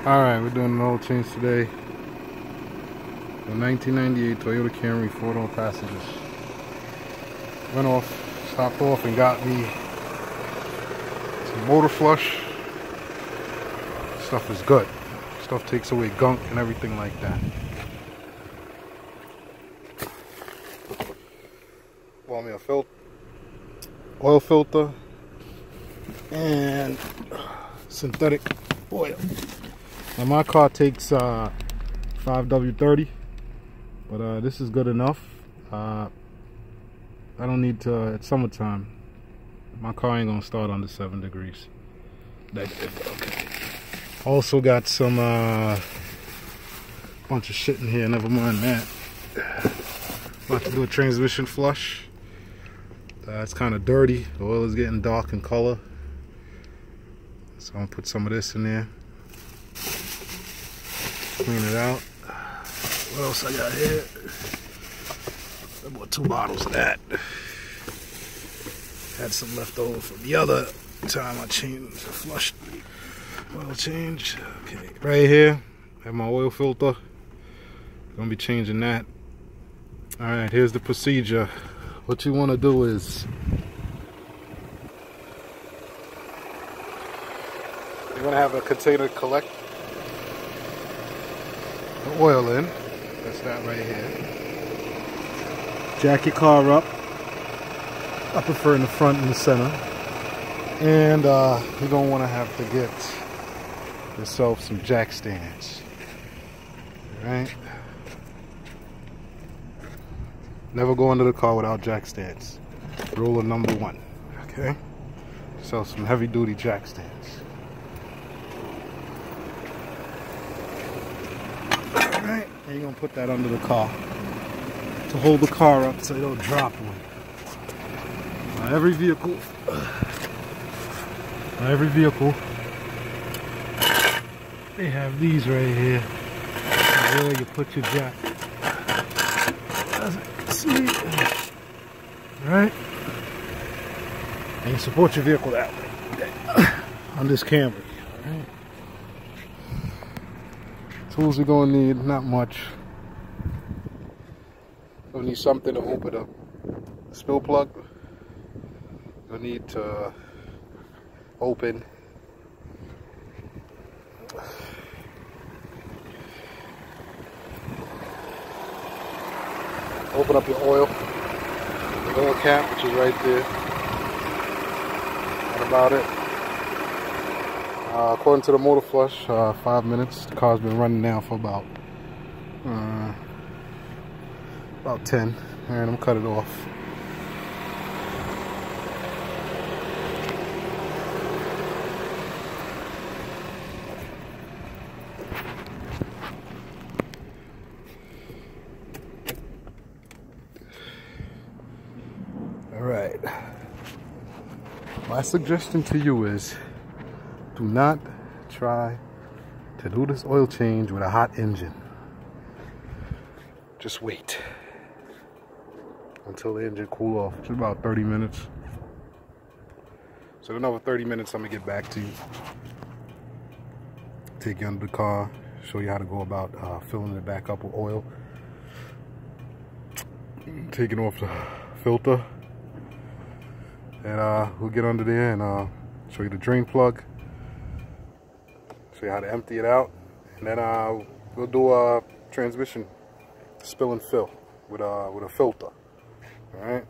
Alright, we're doing an oil change today. The 1998 Toyota Camry 4-door passengers. Went off, stopped off and got me some motor flush. Stuff is good. Stuff takes away gunk and everything like that. Bought me a oil filter and synthetic oil. Now my car takes 5W30, but this is good enough. I don't need to. It's summertime. My car ain't gonna start under 7 degrees. Negative. Okay. Also got some bunch of shit in here. Never mind that. About to do a transmission flush. It's kind of dirty. The oil is getting dark in color, so I'm gonna put some of this in there. Clean it out. What else I got here? I bought 2 bottles of that. Had some left over from the other time I flushed oil change. Okay, right here, I have my oil filter. Gonna be changing that. All right, here's the procedure. What you want to do is you're gonna have a container collect the oil in. That's that right here. Jack your car up. I prefer in the front and the center. And you're gonna want to have to get yourself some jack stands. All right. Never go under the car without jack stands. Rule number 1. Okay. So some heavy duty jack stands. Alright, and you're gonna put that under the car to hold the car up so you don't drop one. Now every vehicle, they have these right here. Where you put your jack. See, alright, and you support your vehicle that way on this Camry. Alright, tools you're gonna need, not much. You'll need something to open up a spill plug. You'll need to open up your oil cap, which is right there. What about it? According to the motor flush, 5 minutes. The car's been running now for about 10. Alright, I'm gonna cut it off. Alright, my suggestion to you is do not try to do this oil change with a hot engine. Just wait until the engine cool off. It's about 30 minutes. So in another 30 minutes I'm gonna get back to you. Take you under the car, show you how to go about filling it back up with oil. Taking off the filter. And we'll get under there and show you the drain plug, show you how to empty it out, and then we'll do a transmission spill and fill with a filter. All right.